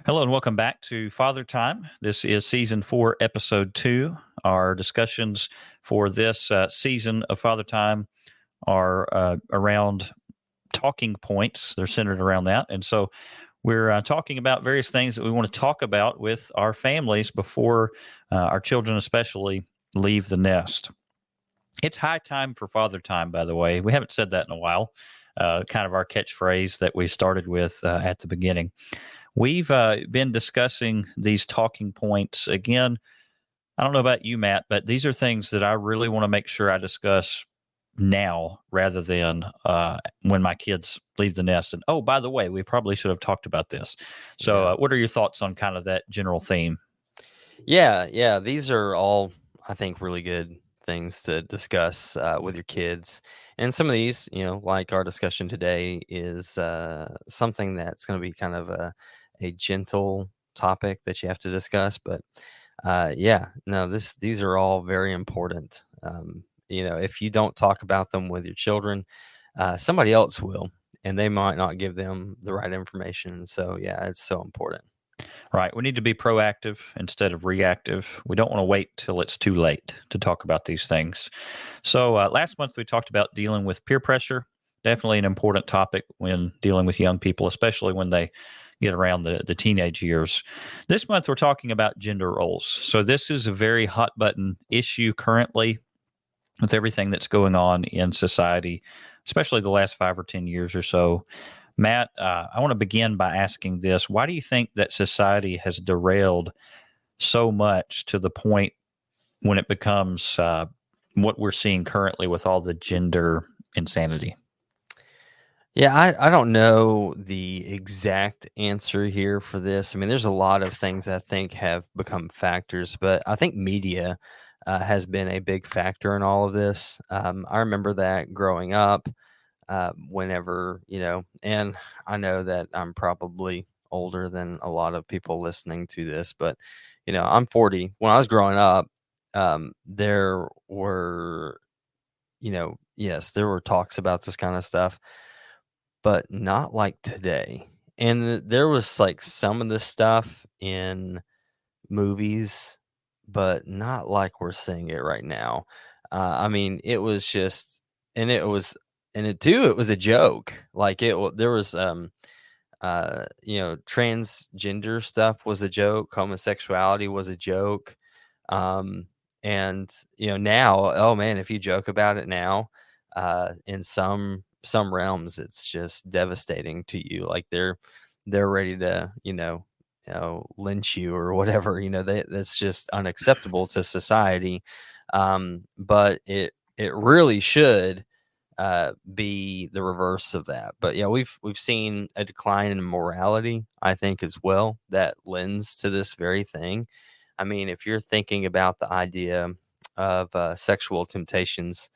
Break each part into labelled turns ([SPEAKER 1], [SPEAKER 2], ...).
[SPEAKER 1] Hello and welcome back to Father Time. This is season 4, episode 2. Our discussions for this season of Father Time are around talking points. They're centered around that. And so we're talking about various things that we want to talk about with our families before our children, especially, leave the nest. It's high time for Father Time, by the way. We haven't said that in a while. Kind of our catchphrase that we started with at the beginning. We've been discussing these talking points again. I don't know about you, Matt, but these are things that I really want to make sure I discuss now rather than when my kids leave the nest. And oh, by the way, we probably should have talked about this. So,
[SPEAKER 2] Yeah.
[SPEAKER 1] what are your thoughts on kind of that general theme?
[SPEAKER 2] Yeah. These are all, I think, really good things to discuss with your kids. And some of these, like our discussion today, is something that's going to be kind of a gentle topic that you have to discuss. But yeah, no, these are all very important. If you don't talk about them with your children, somebody else will, and they might not give them the right information. So yeah, it's so important.
[SPEAKER 1] Right. We need to be proactive instead of reactive. We don't want to wait till it's too late to talk about these things. So, last month we talked about dealing with peer pressure. Definitely an important topic when dealing with young people, especially when they get around the teenage years. This month we're talking about gender roles. So, this is a very hot button issue currently with everything that's going on in society, especially the last 5 or 10 years or so. Matt, I want to begin by asking this. Why do you think that society has derailed so much to the point when it becomes what we're seeing currently with all the gender insanity?
[SPEAKER 2] Yeah, I don't know the exact answer here for this. I mean, there's a lot of things I think have become factors, but I think media has been a big factor in all of this. I remember that growing up, and I know that I'm probably older than a lot of people listening to this, but, I'm 40. When I was growing up, there were, yes, there were talks about this kind of stuff but not like today. And there was like some of this stuff in movies, but not like we're seeing it right now. I mean, it was just, and it was, and it too, it was a joke. Like there was, transgender stuff was a joke, homosexuality was a joke. Um, and now, oh man, if you joke about it now, in some realms, it's just devastating to you. Like they're ready to, lynch you or whatever. That's just unacceptable to society. But it really should be the reverse of that. But yeah, we've seen a decline in morality, I think, as well, that lends to this very thing. I mean, if you're thinking about the idea of sexual temptations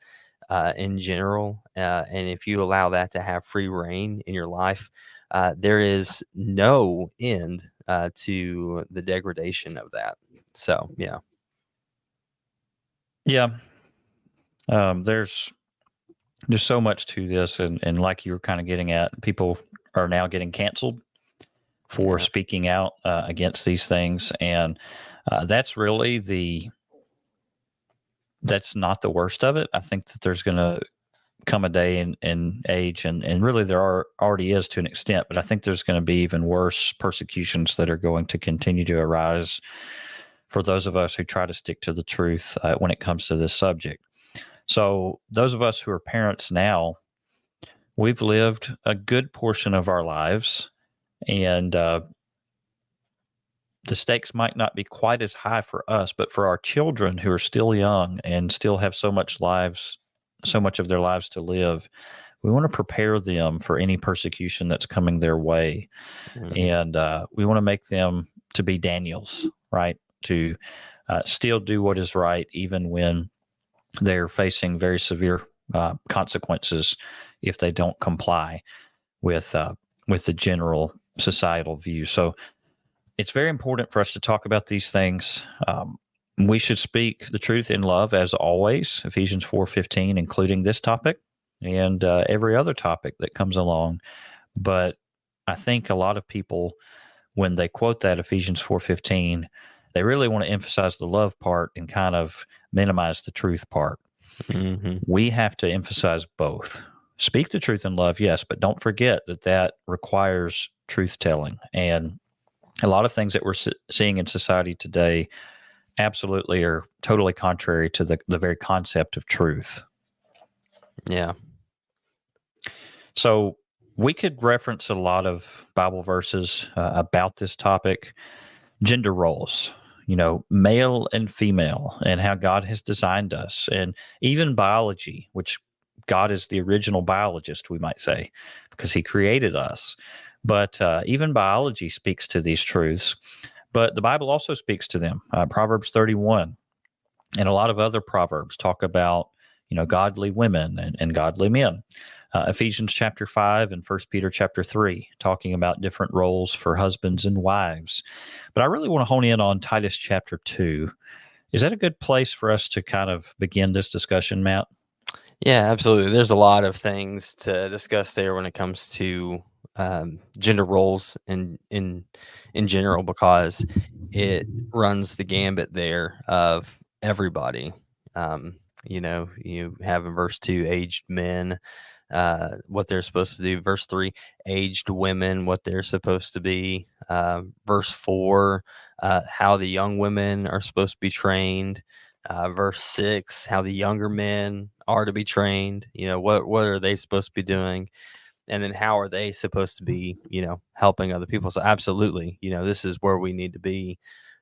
[SPEAKER 2] in general, and if you allow that to have free reign in your life, there is no end to the degradation of that. So, yeah.
[SPEAKER 1] Yeah, there's just so much to this, and like you were kind of getting at, people are now getting canceled for
[SPEAKER 2] Yeah.
[SPEAKER 1] speaking out against these things, and that's really that's not the worst of it. I think that there's going to come a day in age, and really already is to an extent, but I think there's going to be even worse persecutions that are going to continue to arise for those of us who try to stick to the truth when it comes to this subject. So those of us who are parents now, we've lived a good portion of our lives, and the stakes might not be quite as high for us, but for our children who are still young and still have so much of their lives to live, we want to prepare them for any persecution that's coming their way.
[SPEAKER 2] Mhm.
[SPEAKER 1] And we want to make them to be Daniels, right? To still do what is right, even when they're facing very severe consequences if they don't comply with the general societal view. So it's very important for us to talk about these things. We should speak the truth in love, as always. Ephesians 4:15, including this topic and every other topic that comes along. But I think a lot of people when they quote that Ephesians 4:15, they really want to emphasize the love part and kind of minimize the truth part.
[SPEAKER 2] Mm-hmm.
[SPEAKER 1] We have to emphasize both. Speak the truth in love, yes, but don't forget that requires truth telling. And a lot of things that we're seeing in society today absolutely are totally contrary to the very concept of truth.
[SPEAKER 2] Yeah.
[SPEAKER 1] So we could reference a lot of Bible verses about this topic. Gender roles, male and female, and how God has designed us, and even biology, which God is the original biologist, we might say, because he created us. But even biology speaks to these truths. But the Bible also speaks to them. Proverbs 31 and a lot of other proverbs talk about, godly women and godly men. Ephesians chapter 5 and 1 Peter chapter 3, talking about different roles for husbands and wives. But I really want to hone in on Titus chapter 2. Is that a good place for us to kind of begin this discussion, Matt?
[SPEAKER 2] Yeah, absolutely. There's a lot of things to discuss there when it comes to gender roles in general, because it runs the gambit there of everybody. You have in verse 2 aged men, what they're supposed to do. Verse 3, aged women, what they're supposed to be. Verse 4, how the young women are supposed to be trained. Verse 6, how the younger men are to be trained. What are they supposed to be doing? And then how are they supposed to be, helping other people? So absolutely, this is where we need to be.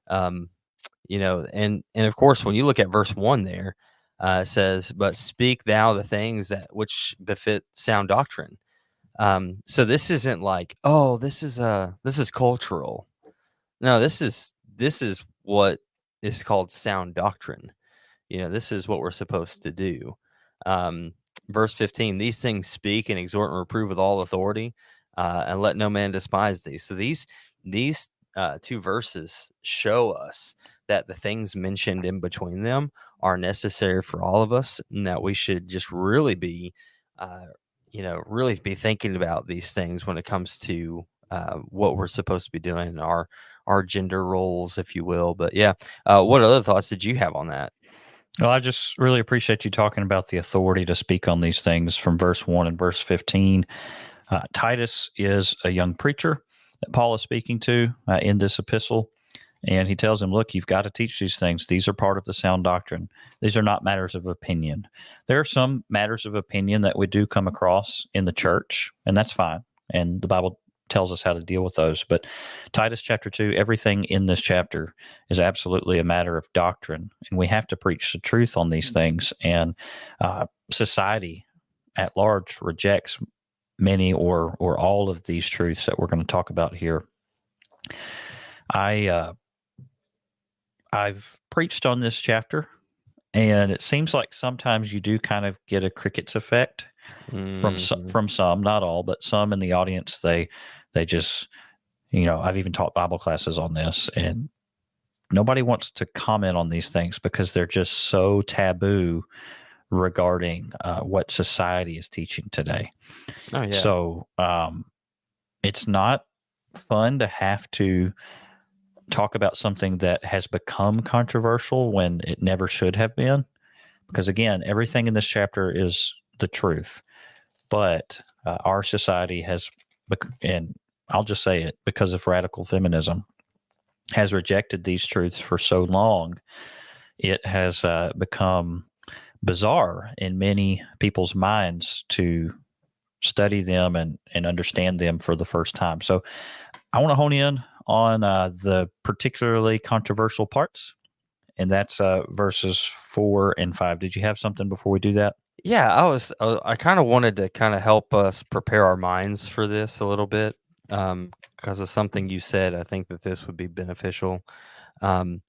[SPEAKER 2] And of course, when you look at verse 1 there, it says, "But speak thou the things that which befit sound doctrine." So this isn't like, oh, this is cultural. No, this is what is called sound doctrine. This is what we're supposed to do. Verse 15, "These things speak and exhort and reprove with all authority, and let no man despise these." So these two verses show us that the things mentioned in between them are necessary for all of us, and that we should just really be, really be thinking about these things when it comes to what we're supposed to be doing, our gender roles, if you will. But yeah, what other thoughts did you have on that?
[SPEAKER 1] Well, I just really appreciate you talking about the authority to speak on these things from verse 1 and verse 15. Titus is a young preacher that Paul is speaking to in this epistle. And he tells him, look, you've got to teach these things. These are part of the sound doctrine. These are not matters of opinion. There are some matters of opinion that we do come across in the church, and that's fine. And the Bible tells us how to deal with those. But Titus chapter 2, everything in this chapter is absolutely a matter of doctrine. And we have to preach the truth on these things. And society at large rejects many or all of these truths that we're going to talk about here. I've preached on this chapter, and it seems like sometimes you do kind of get a crickets effect from some, not all, but some in the audience. They just, I've even taught Bible classes on this, and nobody wants to comment on these things because they're just so taboo regarding what society is teaching today.
[SPEAKER 2] Oh yeah.
[SPEAKER 1] So it's not fun to have to talk about something that has become controversial when it never should have been, because again, everything in this chapter is the truth, but our society has, and I'll just say it, because of radical feminism, has rejected these truths for so long, it has become bizarre in many people's minds to study them and understand them for the first time. So I want to hone in on the particularly controversial parts, and that's verses 4 and 5. Did you have something before we do that?
[SPEAKER 2] Yeah, I kind of wanted to kind of help us prepare our minds for this a little bit, because of something you said. I think that this would be beneficial. The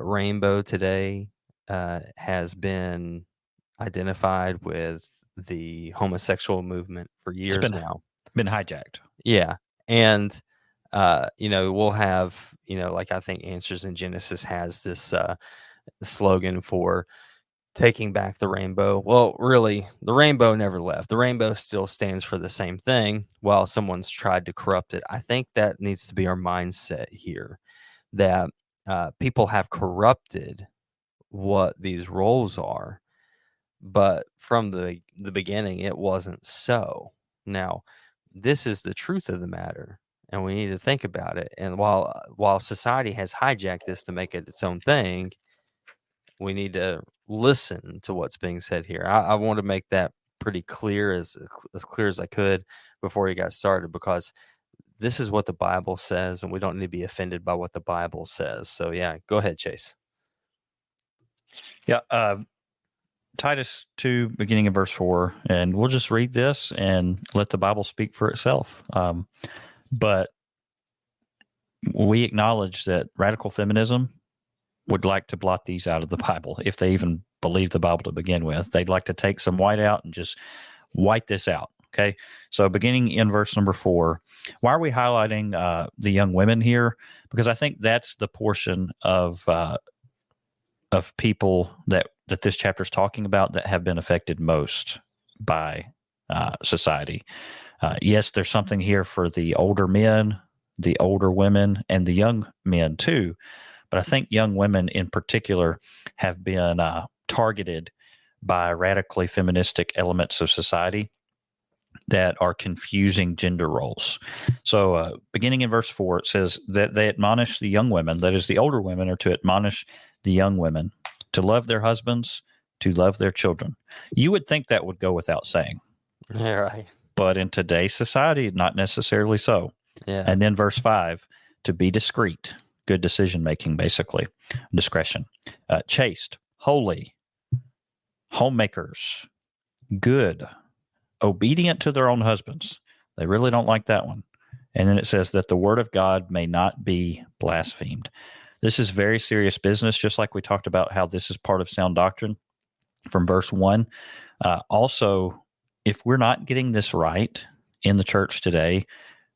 [SPEAKER 2] rainbow today has been identified with the homosexual movement for years now.
[SPEAKER 1] Been hijacked.
[SPEAKER 2] Yeah. And, we'll have, like I think Answers in Genesis has this slogan for taking back the rainbow. Well, really, the rainbow never left. The rainbow still stands for the same thing while someone's tried to corrupt it. I think that needs to be our mindset here, that people have corrupted what these roles are, but from the beginning, it wasn't so. Now, this is the truth of the matter, and we need to think about it. And while society has hijacked this to make it its own thing, we need to listen to what's being said here. I want to make that pretty clear, as clear as I could before you got started, because this is what the Bible says, and we don't need to be offended by what the Bible says. So yeah, go ahead, Chase.
[SPEAKER 1] Yeah. Titus 2, beginning in verse 4, and we'll just read this and let the Bible speak for itself. But we acknowledge that radical feminism would like to blot these out of the Bible if they even believe the Bible to begin with. They'd like to take some white out and just white this out. Okay. So beginning in verse number 4, why are we highlighting the young women here? Because I think that's the portion of people that this chapter is talking about that have been affected most by society. Yes, there's something here for the older men, the older women, and the young men too. But I think young women in particular have been targeted by radically feministic elements of society that are confusing gender roles. So beginning in verse 4, it says that they admonish the young women, that is, the older women are to admonish the young women to love their husbands, to love their children. You would think that would go without saying.
[SPEAKER 2] Yeah, right.
[SPEAKER 1] But in today's society, not necessarily so.
[SPEAKER 2] Yeah.
[SPEAKER 1] And then verse 5, to be discreet, good decision-making, basically, discretion, chaste, holy, homemakers, good, obedient to their own husbands. They really don't like that one. And then it says that the word of God may not be blasphemed. This is very serious business, just like we talked about how this is part of sound doctrine from verse 1. Also, if we're not getting this right in the church today,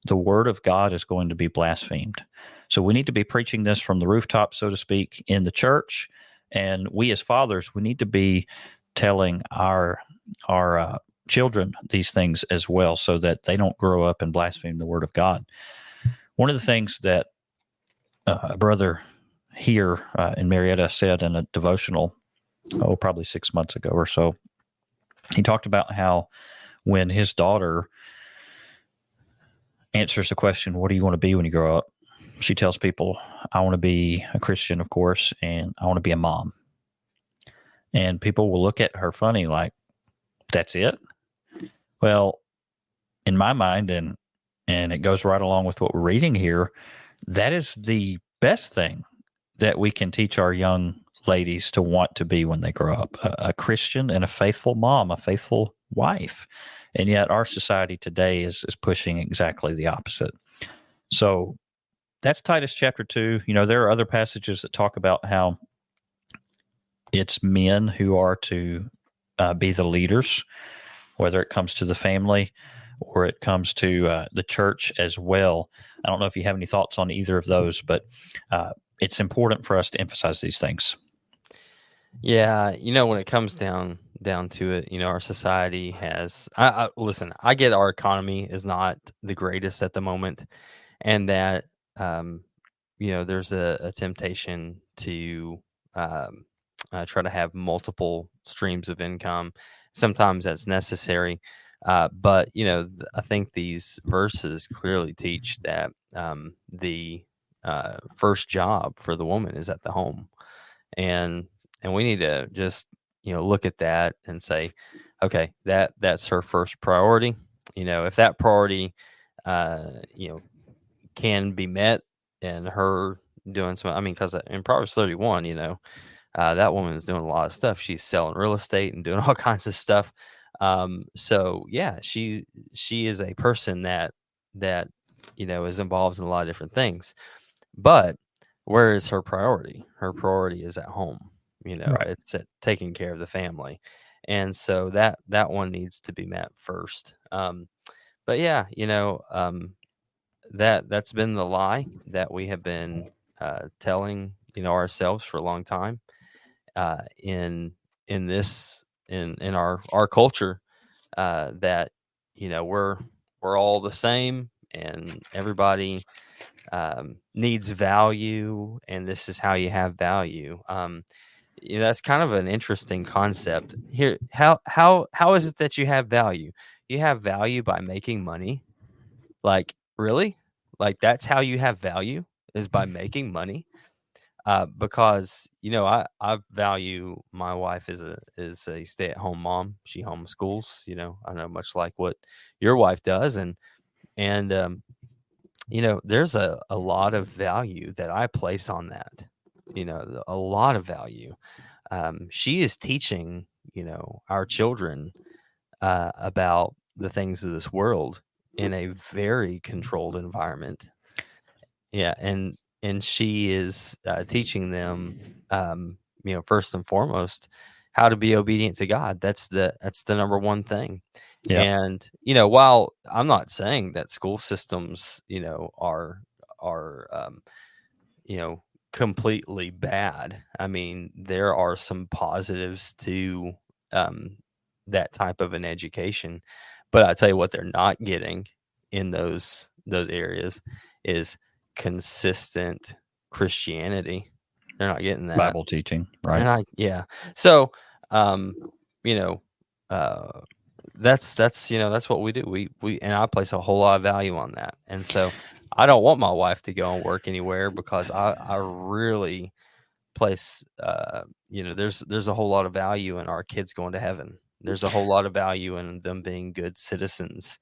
[SPEAKER 1] the word of God is going to be blasphemed. So we need to be preaching this from the rooftop, so to speak, in the church. And we as fathers, we need to be telling our children these things as well, so that they don't grow up and blaspheme the word of God. One of the things that a brother here in Marietta said in a devotional, probably 6 months ago or so, he talked about how when his daughter answers the question, what do you want to be when you grow up? She tells people, I want to be a Christian, of course, and I want to be a mom. And people will look at her funny, like, that's it? Well, in my mind, and it goes right along with what we're reading here, that is the best thing that we can teach our young ladies to want to be when they grow up, a Christian and a faithful mom, a faithful wife. And yet our society today is pushing exactly the opposite. So that's Titus chapter 2. You know, there are other passages that talk about how it's men who are to be the leaders, whether it comes to the family or it comes to the church as well. I don't know if you have any thoughts on either of those, but it's important for us to emphasize these things.
[SPEAKER 2] Yeah, when it comes down to it, our society has. Listen. I get our economy is not the greatest at the moment, and that there's a temptation to try to have multiple streams of income. Sometimes that's necessary, but I think these verses clearly teach that the first job for the woman is at the home, and we need to just look at that and say, okay, that's her first priority. If that priority can be met, and her doing some, because in Proverbs 31, that woman is doing a lot of stuff. She's selling real estate and doing all kinds of stuff. So yeah, she is a person that is involved in a lot of different things. But where is her priority? Her priority is at home.
[SPEAKER 1] Right.
[SPEAKER 2] It's at taking care of the family, and so that one needs to be met first. But yeah, that's been the lie that we have been telling ourselves for a long time. In in this in our culture, that we're all the same, and everybody needs value, and this is how you have value. That's kind of an interesting concept here. How is it that you have value? You have value by making money. Like, really? Like, that's how you have value, is by making money? Because I value my wife as a stay-at-home mom. She homeschools. I know, much like what your wife does, and there's a lot of value that I place on that. A lot of value. She is teaching our children about the things of this world in a very controlled environment. Yeah, and she is teaching them, first and foremost, how to be obedient to God. That's the number one thing.
[SPEAKER 1] Yeah.
[SPEAKER 2] And while I'm not saying that school systems, are completely bad. I mean, there are some positives to um, that type of an education, but I tell you what, they're not getting in those areas is consistent Christianity. They're not getting that.
[SPEAKER 1] Bible teaching,
[SPEAKER 2] And
[SPEAKER 1] right?
[SPEAKER 2] yeah. So, um, you know, uh, that's what we do. We and I place a whole lot of value on that. And so I don't want my wife to go and work anywhere, because I really place, there's a whole lot of value in our kids going to heaven. There's a whole lot of value in them being good citizens.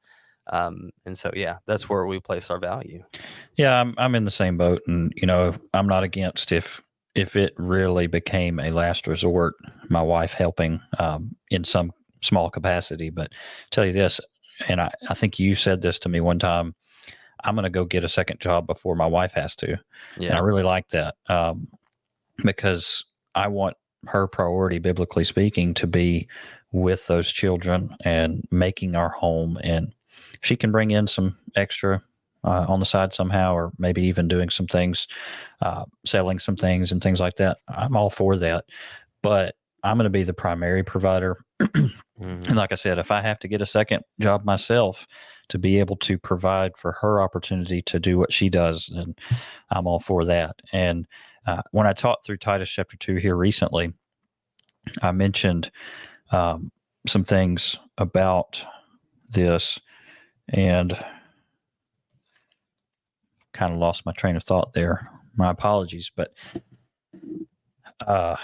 [SPEAKER 2] And so, yeah, that's where we place our value.
[SPEAKER 1] Yeah, I'm in the same boat, and I'm not against if it really became a last resort, my wife helping in some small capacity. But tell you this, and I think you said this to me one time. I'm going to go get a second job before my wife has to, and I
[SPEAKER 2] Yeah.
[SPEAKER 1] really like that because I want her priority, biblically speaking, to be with those children and making our home, and she can bring in some extra on the side somehow, or maybe even doing some things, selling some things and things like that. I'm all for that, but I'm going to be the primary provider. And
[SPEAKER 2] Hmm.
[SPEAKER 1] like I said, if I have to get a second job myself to be able to provide for her opportunity to do what she does, then I'm all for that. And when I taught through Titus chapter 2 here recently, I mentioned some things about this, and kind of lost my train of thought there. My apologies, but uh,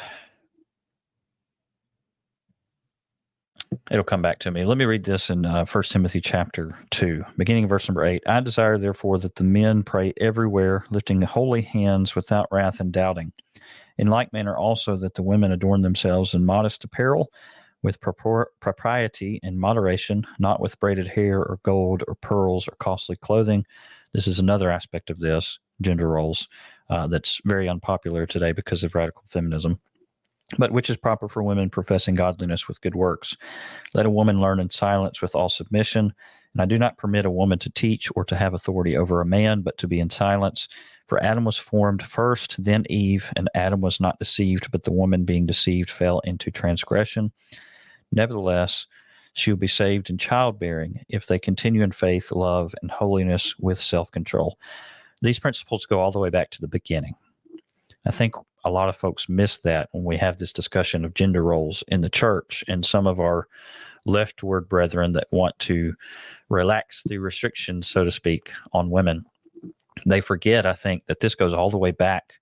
[SPEAKER 1] it'll come back to me. Let me read this in 1 Timothy chapter 2, beginning verse number 8. I desire, therefore, that the men pray everywhere, lifting holy hands without wrath and doubting. In like manner also that the women adorn themselves in modest apparel, with propriety and moderation, not with braided hair or gold or pearls or costly clothing. This is another aspect of this, gender roles, that's very unpopular today because of radical feminism, but which is proper for women professing godliness with good works. Let a woman learn in silence with all submission. And I do not permit a woman to teach or to have authority over a man, but to be in silence. For Adam was formed first, then Eve, and Adam was not deceived, but the woman being deceived fell into transgression. Nevertheless, she will be saved in childbearing if they continue in faith, love, and holiness with self control. These principles go all the way back to the beginning. I think a lot of folks miss that when we have this discussion of gender roles in the church, and some of our leftward brethren that want to relax the restrictions, so to speak, on women. They forget, I think, that this goes all the way back,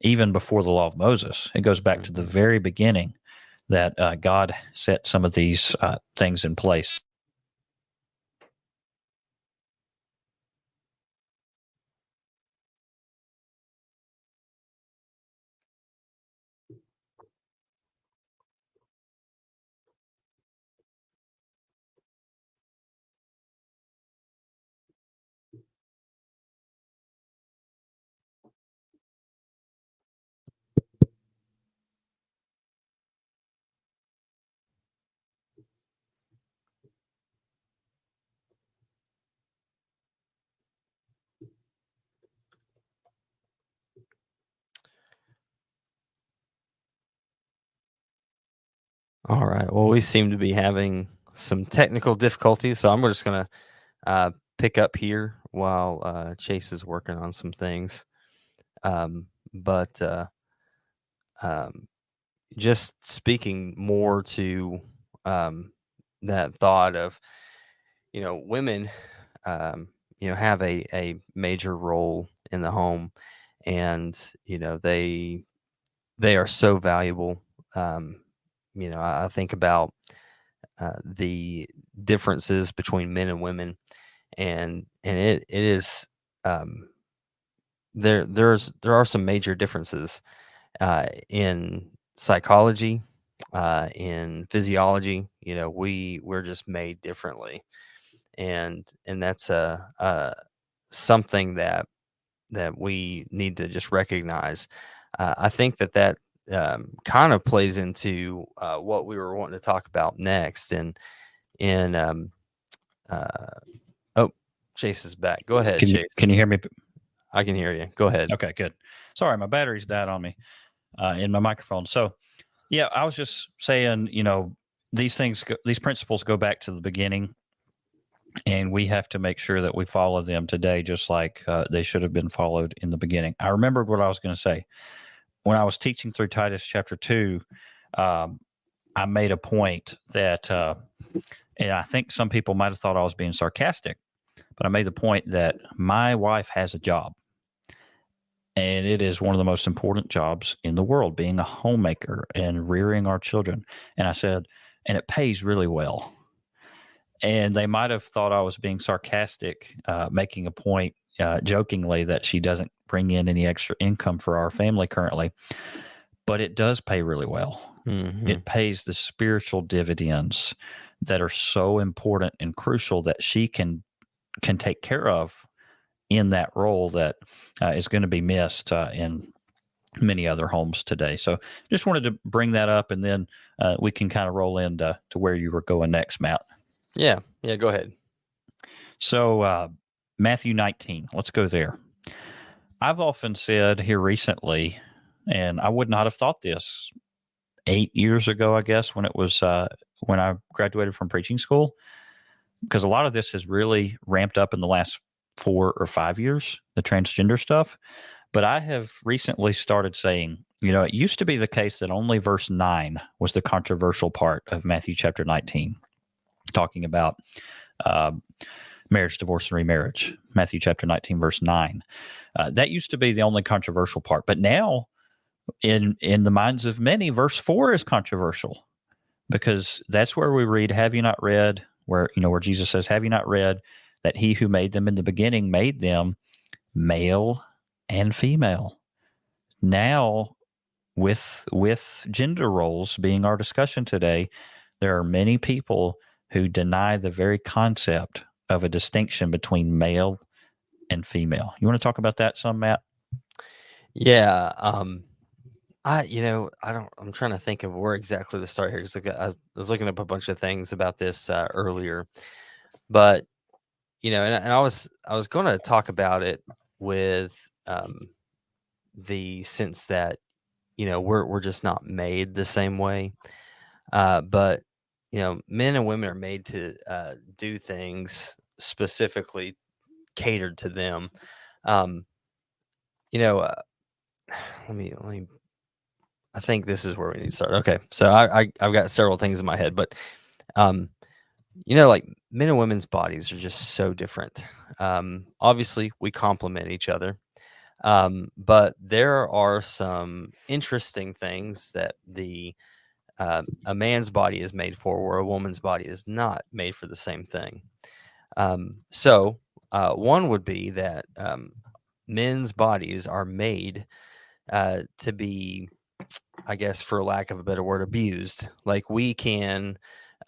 [SPEAKER 1] even before the law of Moses. It goes back to the
[SPEAKER 2] Hmm.
[SPEAKER 1] very beginning that God set some of these things in place.
[SPEAKER 2] All right. Well, we seem to be having some technical difficulties, so I'm just gonna pick up here while Chase is working on some things. But um, just speaking more to um, that thought of, women, um, have a major role in the home, and they are so valuable. Um, I think about the differences between men and women, and it is um, there are some major differences in psychology, in physiology. We're just made differently, and that's a something that we need to just recognize. I think that kind of plays into what we were wanting to talk about next. And in oh, Chase is back. Go ahead,
[SPEAKER 1] Can
[SPEAKER 2] Chase.
[SPEAKER 1] you hear me?
[SPEAKER 2] I can hear you. Go ahead.
[SPEAKER 1] Okay, good. Sorry, my battery's died on me in my microphone. So, yeah, I was just saying, these these principles go back to the beginning, and we have to make sure that we follow them today, just like they should have been followed in the beginning. I remembered what I was going to say when I was teaching through Titus chapter 2. I made a point that, and I think some people might have thought I was being sarcastic, but I made the point that my wife has a job. And it is one of the most important jobs in the world, being a homemaker and rearing our children. And I said, and it pays really well. And they might have thought I was being sarcastic, making a point jokingly that she doesn't bring in any extra income for our family currently. But it does pay really well.
[SPEAKER 2] Mm-hmm.
[SPEAKER 1] It pays the spiritual dividends that are so important and crucial that she can take care of in that role that is going to be missed in many other homes today. So just wanted to bring that up, and then we can kind of roll into where you were going next, Matt.
[SPEAKER 2] Yeah, go ahead.
[SPEAKER 1] So Matthew 19, let's go there. I've often said here recently, and I would not have thought this 8 years ago, I guess, when it was when I graduated from preaching school, because a lot of this has really ramped up in the last 4 or 5 years, the transgender stuff. But I have recently started saying, it used to be the case that only verse 9 was the controversial part of Matthew chapter 19, talking about marriage, divorce, and remarriage. Matthew chapter 19, verse 9. That used to be the only controversial part. But now, in the minds of many, verse 4 is controversial, because that's where we read, have you not read, where Jesus says, have you not read that he who made them in the beginning made them male and female? Now, with gender roles being our discussion today, there are many people who deny the very concept of a distinction between male and female. You want to talk about that some, Matt?
[SPEAKER 2] Yeah. I'm trying to think of where exactly to start here, because I was looking up a bunch of things about this earlier, but and I was going to talk about it with the sense that we're just not made the same way, but men and women are made to do things specifically catered to them. Um, let me I think this is where we need to start. Okay, so I've got several things in my head, but like men and women's bodies are just so different. Obviously, we complement each other, but there are some interesting things that a man's body is made for, where a woman's body is not made for the same thing. So one would be that men's bodies are made to be, I guess, for lack of a better word, abused. Like we can,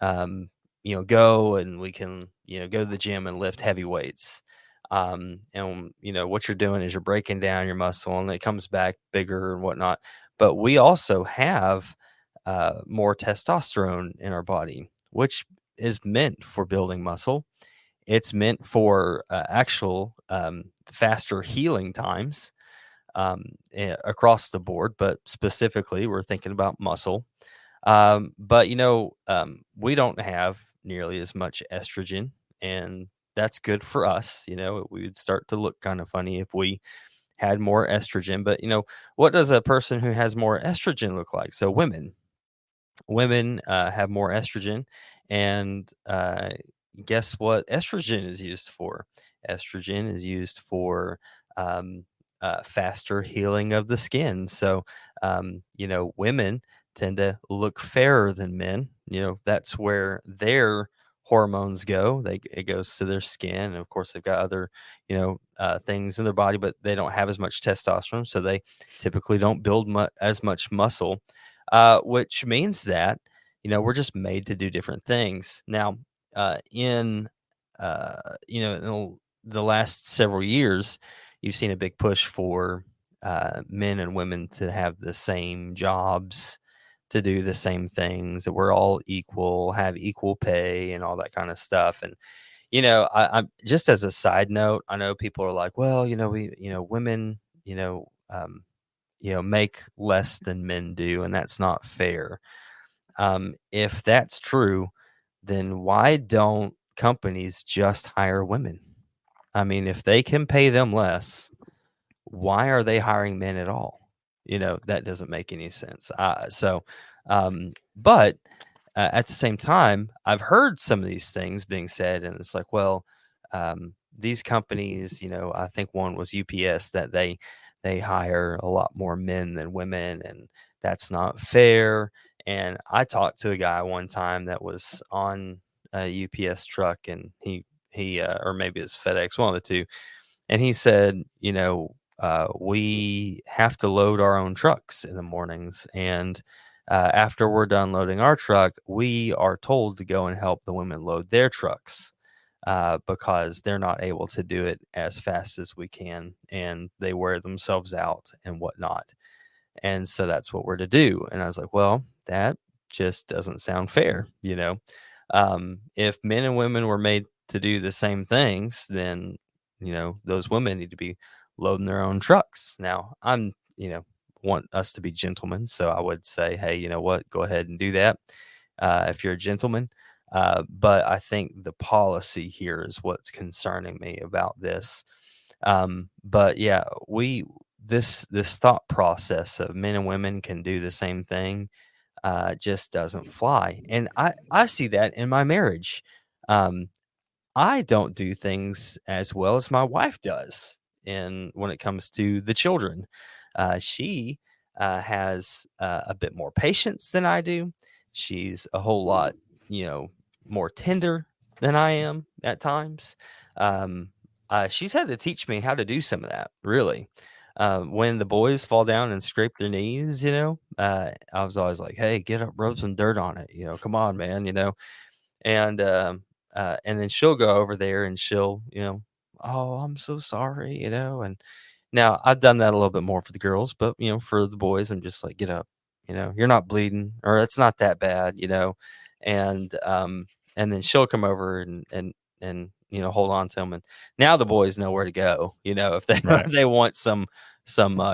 [SPEAKER 2] go and we can, go to the gym and lift heavy weights. And what you're doing is you're breaking down your muscle, and it comes back bigger and whatnot. But we also have more testosterone in our body, which is meant for building muscle. It's meant for actual faster healing times across the board, but specifically we're thinking about muscle. But we don't have nearly as much estrogen, and that's good for us. We would start to look kind of funny if we had more estrogen. But what does a person who has more estrogen look like? So women have more estrogen, and guess what estrogen is used for? Estrogen is used for um, faster healing of the skin. So women tend to look fairer than men. That's where their hormones go. It goes to their skin, and of course they've got other things in their body, but they don't have as much testosterone, so they typically don't build as much muscle, which means that we're just made to do different things. Now, in the last several years, you've seen a big push for men and women to have the same jobs, to do the same things, that we're all equal, have equal pay, and all that kind of stuff. And I'm just, as a side note, I know people are like, well, women, make less than men do, and that's not fair. If that's true, then why don't companies just hire women? I mean, if they can pay them less, why are they hiring men at all? That doesn't make any sense. But at the same time, I've heard some of these things being said, and it's like, well, these companies, I think one was UPS, that they hire a lot more men than women, and that's not fair. And I talked to a guy one time that was on a UPS truck, and he or maybe it's FedEx, one of the two, and he said, we have to load our own trucks in the mornings, and after we're done loading our truck, we are told to go and help the women load their trucks, because they're not able to do it as fast as we can, and they wear themselves out and whatnot. And so that's what we're to do. And I was like, well, that just doesn't sound fair. If men and women were made to do the same things, then, those women need to be loading their own trucks. Now, want us to be gentlemen. So I would say, hey, you know what? Go ahead and do that, if you're a gentleman. But I think the policy here is what's concerning me about this. But yeah, this thought process of men and women can do the same thing just doesn't fly. And I see that in my marriage. Um, I don't do things as well as my wife does. And when it comes to the children, she has a bit more patience than I do. She's a whole lot, more tender than I am at times. Um, she's had to teach me how to do some of that, really. When the boys fall down and scrape their knees, I was always like, hey, get up, rub some dirt on it. Come on, man, and and then she'll go over there and she'll, oh, I'm so sorry, and now I've done that a little bit more for the girls, but for the boys, I'm just like, get up, you're not bleeding, or it's not that bad, and and then she'll come over and hold on to them, and now the boys know where to go, if they
[SPEAKER 1] Right.
[SPEAKER 2] if they want some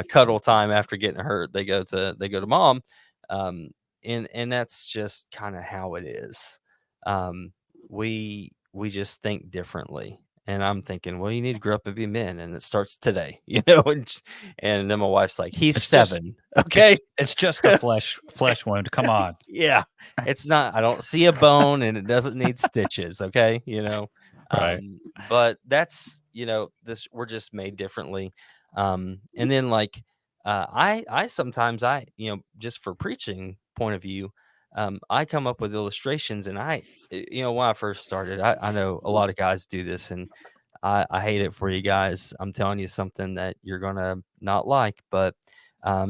[SPEAKER 2] cuddle time after getting hurt, they go to mom, and that's just kind of how it is. um, we just think differently. And I'm thinking, well, you need to grow up and be men, and it starts today, and then my wife's like, he's
[SPEAKER 1] It's just
[SPEAKER 2] 7. Okay.
[SPEAKER 1] it's just a flesh wound. Come on.
[SPEAKER 2] Yeah. It's not, I don't see a bone, and it doesn't need stitches. Okay.
[SPEAKER 1] Right.
[SPEAKER 2] But that's, this, we're just made differently. And then like, I sometimes just for preaching point of view, I come up with illustrations, and when I first started, I know a lot of guys do this, and I hate it for you guys. I'm telling you something that you're gonna not like, but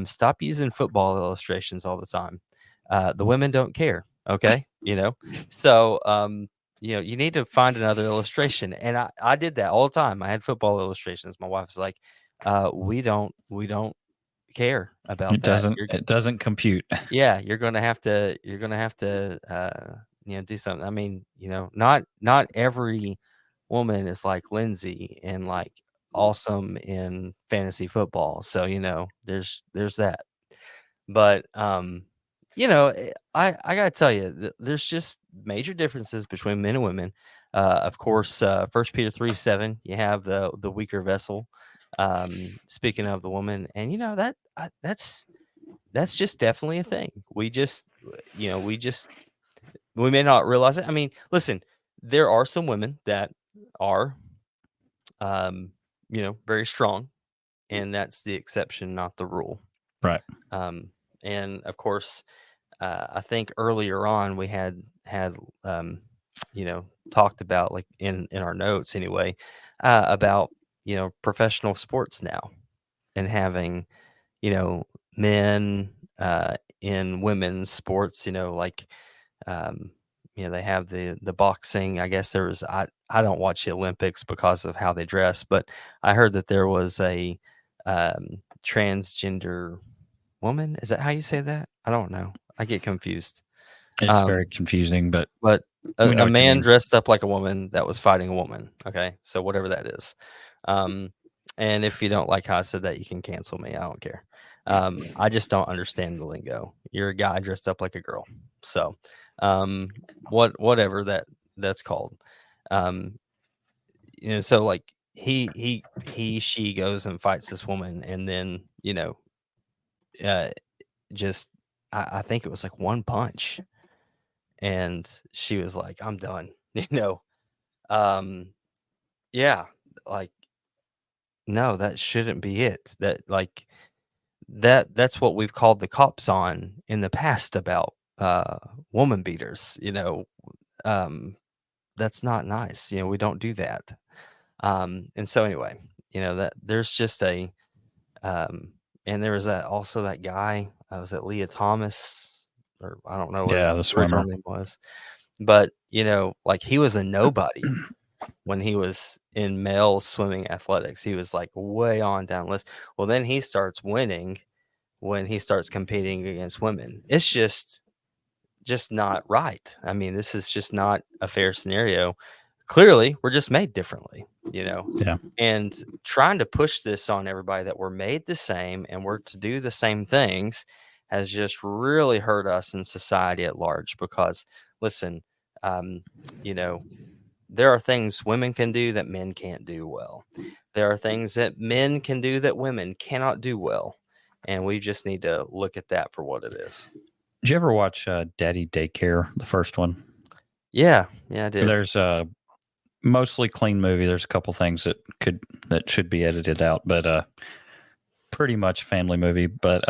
[SPEAKER 2] stop using football illustrations all the time. The women don't care. Okay, so you need to find another illustration, and I did that all the time. I had football illustrations. My wife was like, we don't care about that.
[SPEAKER 1] It doesn't compute.
[SPEAKER 2] Yeah, you're gonna have to do something. I mean, not every woman is like Lindsay and like awesome in fantasy football. So, there's that. But I gotta tell you, there's just major differences between men and women. Of course, 1 Peter 3:7, you have the weaker vessel. Speaking of the woman, and that's just definitely a thing. We may not realize it. I mean, listen, there are some women that are, very strong, and that's the exception, not the rule.
[SPEAKER 1] Right.
[SPEAKER 2] Um, and of course, I think earlier on we had talked about, like, in our notes anyway, about professional sports now, and having men in women's sports, like, um, they have the boxing. I guess there was, I don't watch the Olympics because of how they dress, but I heard that there was a transgender woman. Is that how you say that? I don't know. I get confused.
[SPEAKER 1] It's very confusing, but
[SPEAKER 2] But
[SPEAKER 1] we know
[SPEAKER 2] a
[SPEAKER 1] what you
[SPEAKER 2] man
[SPEAKER 1] mean.
[SPEAKER 2] dressed up like a woman that was fighting a woman. Okay, so whatever that is. And if you don't like how I said that, you can cancel me. I don't care. I just don't understand the lingo. You're a guy dressed up like a girl. So, whatever that's called. Um, so like she goes and fights this woman, and then uh, just I think it was like one punch, and she was like, "I'm done." Um, yeah, like, no, that shouldn't be it. That's what we've called the cops on in the past about woman beaters. Um, that's not nice. We don't do that. And so anyway, that there's just and there was that guy. Was it Leah Thomas, or I don't know what
[SPEAKER 1] Yeah,
[SPEAKER 2] his
[SPEAKER 1] the
[SPEAKER 2] original
[SPEAKER 1] swimmer.
[SPEAKER 2] name was, but like, he was a nobody when he was in male swimming athletics. He was like way on down the list. Well, then he starts winning when he starts competing against women. It's just not right. I mean, this is just not a fair scenario. Clearly, we're just made differently,
[SPEAKER 1] Yeah.
[SPEAKER 2] and trying to push this on everybody that we're made the same and we're to do the same things has just really hurt us in society at large. Because, listen, um, you know, there are things women can do that men can't do well. There are things that men can do that women cannot do well. And we just need to look at that for what it is.
[SPEAKER 1] Did you ever watch Daddy Daycare, the first one?
[SPEAKER 2] Yeah, I did.
[SPEAKER 1] There's a mostly clean movie. There's a couple things that should be edited out, but pretty much family movie. But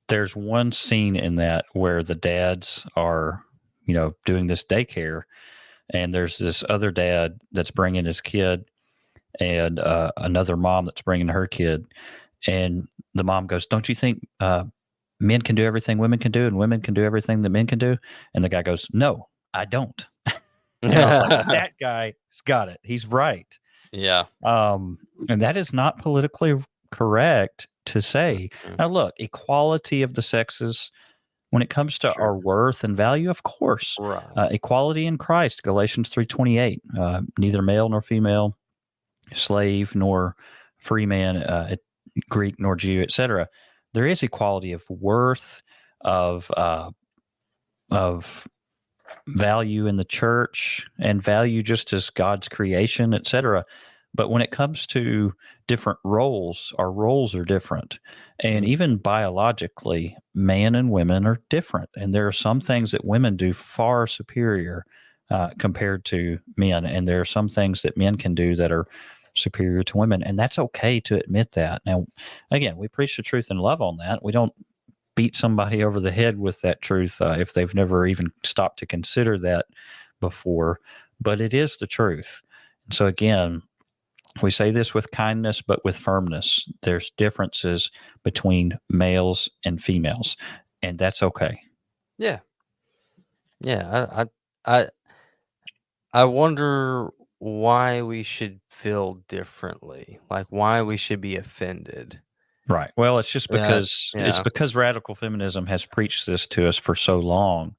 [SPEAKER 1] there's one scene in that where the dads are, doing this daycare, and there's this other dad that's bringing his kid, and another mom that's bringing her kid, and the mom goes, "Don't you think men can do everything women can do, and women can do everything that men can do?" And the guy goes, "No, I don't." And I was like, "That guy's got it. He's right."
[SPEAKER 2] Yeah.
[SPEAKER 1] And that is not politically correct to say. Now, look, equality of the sexes when it comes to our worth and value, of course,
[SPEAKER 2] Right.
[SPEAKER 1] equality in Christ, Galatians 3:28, neither male nor female, slave nor free man, Greek nor Jew, etc. There is equality of worth, of value in the church, and value just as God's creation, etc. But when it comes to different roles, our roles are different. And even biologically, man and women are different. And there are some things that women do far superior compared to men. And there are some things that men can do that are superior to women. And that's okay to admit that. Now, again, we preach the truth and love on that. We don't beat somebody over the head with that truth if they've never even stopped to consider that before. But it is the truth. And so, again, we say this with kindness, but with firmness. There's differences between males and females, and that's okay.
[SPEAKER 2] Yeah. I wonder why we should feel differently, like why we should be offended.
[SPEAKER 1] Right. Well, it's just because
[SPEAKER 2] Yeah.
[SPEAKER 1] radical feminism has preached this to us for so long.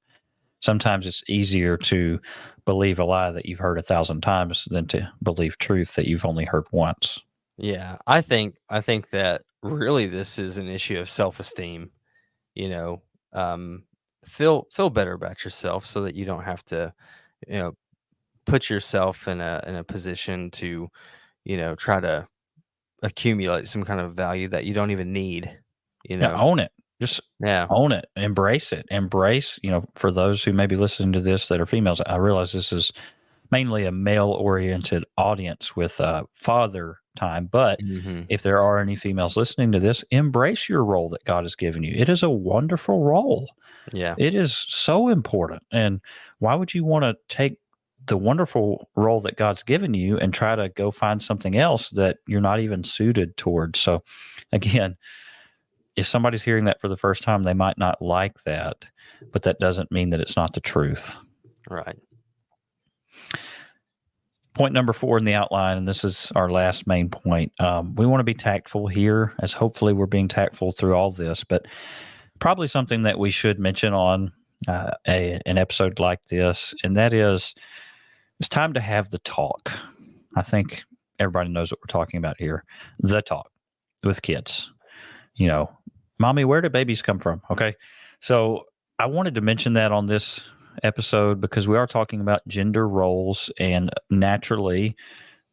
[SPEAKER 1] Sometimes it's easier to believe a lie that you've heard 1,000 times than to believe truth that you've only heard once.
[SPEAKER 2] Yeah, I think that really this is an issue of self-esteem. feel better about yourself, so that you don't have to, you know, put yourself in a position to, try to accumulate some kind of value that you don't even need. You
[SPEAKER 1] Yeah,
[SPEAKER 2] know,
[SPEAKER 1] own it. Just
[SPEAKER 2] yeah,
[SPEAKER 1] own it. Embrace it. Embrace, for those who may be listening to this that are females, I realize this is mainly a male oriented audience with father time. But
[SPEAKER 2] hmm
[SPEAKER 1] if there are any females listening to this, embrace your role that God has given you. It is a wonderful role.
[SPEAKER 2] yeah,
[SPEAKER 1] It is so important. And why would you want to take the wonderful role that God's given you and try to go find something else that you're not even suited towards? So, again, if somebody's hearing that for the first time, they might not like that, but that doesn't mean that it's not the truth.
[SPEAKER 2] right,
[SPEAKER 1] Point number 4 in the outline, and this is our last main point. We want to be tactful here, as hopefully we're being tactful through all this, but probably something that we should mention on an episode like this, and that is it's time to have the talk. I think everybody knows what we're talking about here. The talk with kids. Mommy, where do babies come from? Okay. So I wanted to mention that on this episode because we are talking about gender roles, and naturally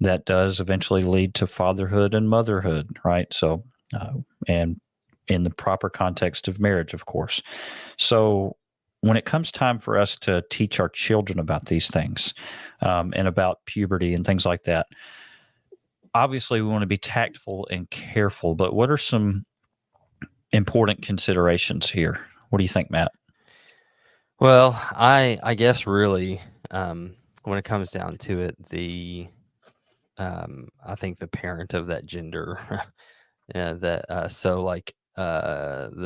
[SPEAKER 1] that does eventually lead to fatherhood and motherhood, right? So, and in the proper context of marriage, of course. So when it comes time for us to teach our children about these things and about puberty and things like that, obviously we want to be tactful and careful, but what are some important considerations here? What do you think, Matt?
[SPEAKER 2] Well, I guess really, when it comes down to it, I think the parent of that gender, the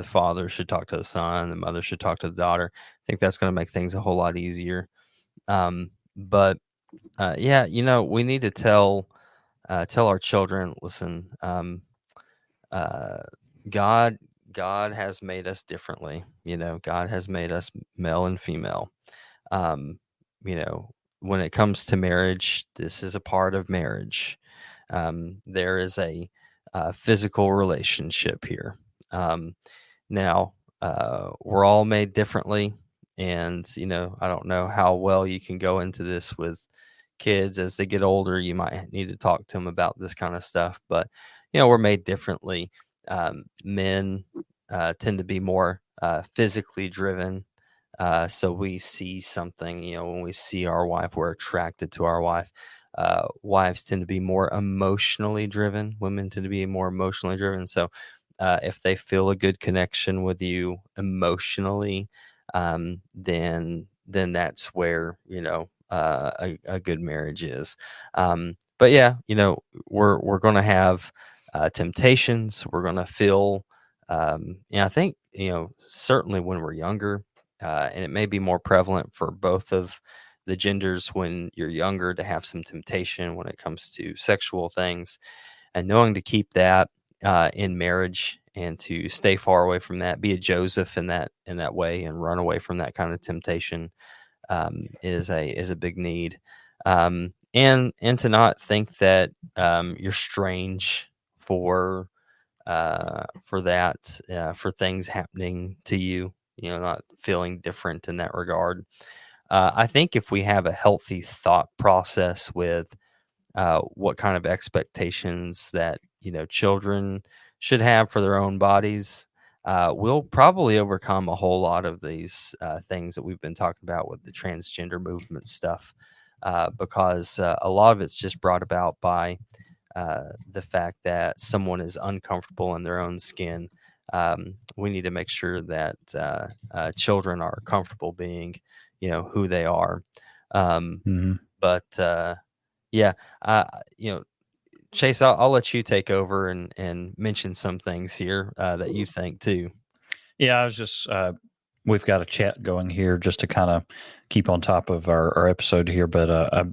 [SPEAKER 2] father should talk to the son, the mother should talk to the daughter. I think that's going to make things a whole lot easier. But yeah, we need to tell our children, listen, God God has made us differently. God has made us male and female. Um, when it comes to marriage, this is a part of marriage. There is a physical relationship here. Now, we're all made differently. And, I don't know how well you can go into this with kids as they get older. You might need to talk to them about this kind of stuff. But, we're made differently. Men tend to be more physically driven. So we see something, when we see our wife, we're attracted to our wife. Wives tend to be more emotionally driven. Women tend to be more emotionally driven. So if they feel a good connection with you emotionally, then that's where a good marriage is. But yeah, we're going to have temptations. We're going to feel. I think certainly when we're younger, and it may be more prevalent for both of the genders when you're younger to have some temptation when it comes to sexual things, and knowing to keep that in marriage and to stay far away from that, be a Joseph in that way, and run away from that kind of temptation is a big need, and to not think that you're strange for that, for things happening to you, not feeling different in that regard. I think if we have a healthy thought process with what kind of expectations that children should have for their own bodies, we'll probably overcome a whole lot of these things that we've been talking about with the transgender movement stuff, because a lot of it's just brought about by the fact that someone is uncomfortable in their own skin. We need to make sure that children are comfortable being, who they are.
[SPEAKER 1] Mm-hmm.
[SPEAKER 2] But yeah, Chase, I'll let you take over and mention some things here that you think too.
[SPEAKER 1] Yeah, I was just, we've got a chat going here just to kind of keep on top of our episode here, but I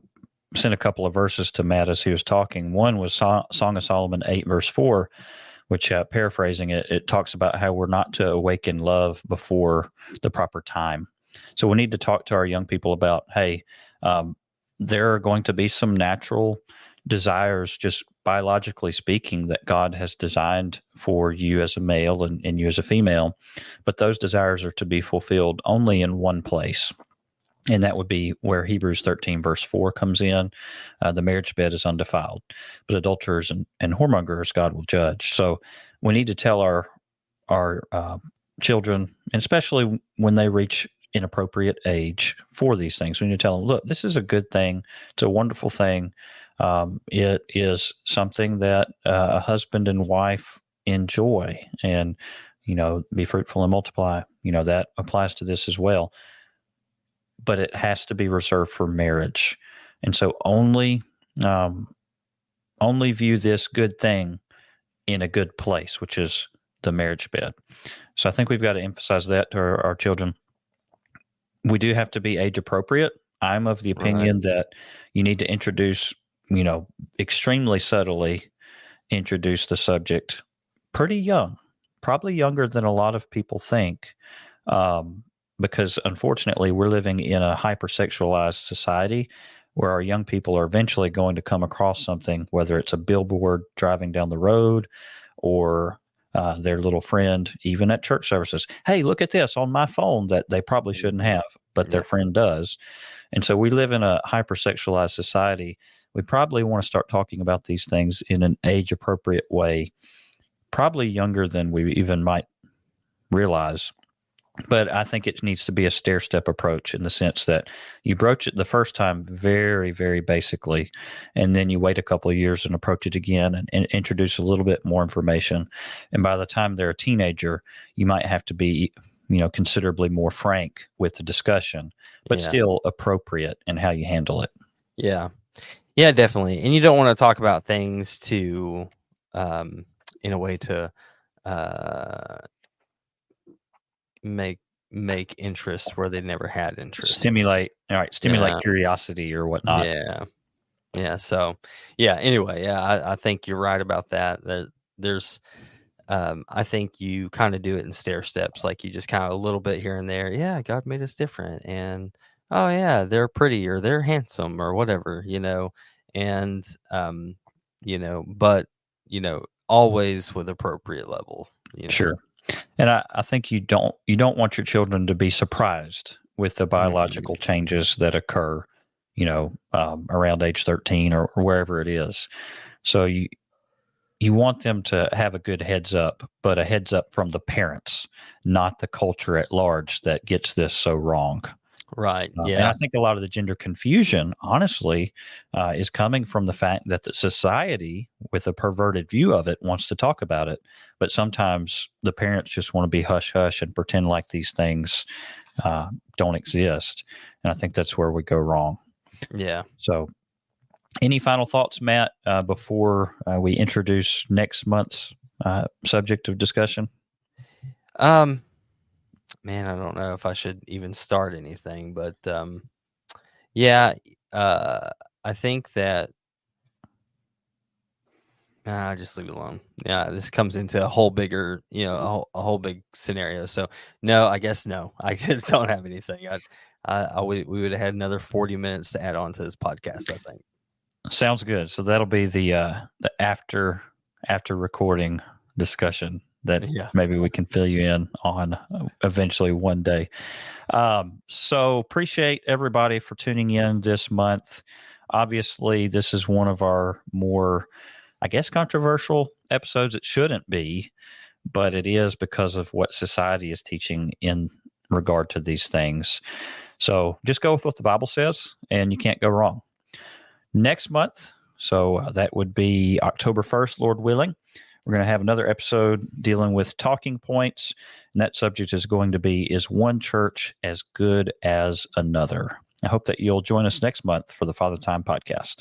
[SPEAKER 1] sent a couple of verses to Matt as he was talking. One was Song of Solomon 8, verse 4, which, paraphrasing it, it talks about how we're not to awaken love before the proper time. So we need to talk to our young people about, hey, there are going to be some natural desires, just biologically speaking, that God has designed for you as a male and you as a female, but those desires are to be fulfilled only in one place. And that would be where Hebrews 13, verse 4 comes in. The marriage bed is undefiled, but adulterers and whoremongers God will judge. So we need to tell our children, and especially when they reach inappropriate age for these things, we need to tell them, look, this is a good thing. It's a wonderful thing. It is something that a husband and wife enjoy, and, be fruitful and multiply. That applies to this as well. But it has to be reserved for marriage. And so only view this good thing in a good place, which is the marriage bed. So I think we've got to emphasize that to our children. We do have to be age appropriate. I'm of the opinion that you need to introduce, extremely subtly introduce the subject pretty young, probably younger than a lot of people think. Because unfortunately, we're living in a hypersexualized society where our young people are eventually going to come across something, whether it's a billboard driving down the road or their little friend, even at church services. Hey, look at this on my phone that they probably shouldn't have, but their friend does. And so we live in a hypersexualized society. We probably want to start talking about these things in an age-appropriate way, probably younger than we even might realize. But I think it needs to be a stair-step approach in the sense that you broach it the first time very, very basically, and then you wait a couple of years and approach it again and introduce a little bit more information. And by the time they're a teenager, you might have to be, considerably more frank with the discussion, but still appropriate in how you handle it.
[SPEAKER 2] Yeah. Yeah, definitely. And you don't want to talk about things to, in a way to, make interest where they never had interest.
[SPEAKER 1] Stimulate curiosity or whatnot.
[SPEAKER 2] So anyway, I think you're right about that. There's I think you kind of do it in stair steps, like you just kind of a little bit here and there. Yeah, God made us different, and oh yeah, they're pretty or they're handsome or whatever, and but always with appropriate level.
[SPEAKER 1] Sure. And I think you don't want your children to be surprised with the biological changes that occur, around age 13 or wherever it is. So you want them to have a good heads up, but a heads up from the parents, not the culture at large that gets this so wrong.
[SPEAKER 2] Right.
[SPEAKER 1] And I think a lot of the gender confusion, honestly, is coming from the fact that the society, with a perverted view of it, wants to talk about it. But sometimes the parents just want to be hush hush and pretend like these things don't exist. And I think that's where we go wrong.
[SPEAKER 2] Yeah.
[SPEAKER 1] So any final thoughts, Matt, before we introduce next month's subject of discussion?
[SPEAKER 2] Man, I don't know if I should even start anything, but I think that just leave it alone. Yeah, this comes into a whole bigger, a whole big scenario. So no, I guess no, I don't have anything. We would have had another 40 minutes to add on to this podcast, I think.
[SPEAKER 1] Sounds good. So that'll be the after recording discussion that maybe we can fill you in on eventually one day. So appreciate everybody for tuning in this month. Obviously, this is one of our more, I guess, controversial episodes. It shouldn't be, but it is because of what society is teaching in regard to these things. So just go with what the Bible says, and you can't go wrong. Next month, so that would be October 1st, Lord willing, we're going to have another episode dealing with talking points, and that subject is going to be, is one church as good as another? I hope that you'll join us next month for the Father Time Podcast.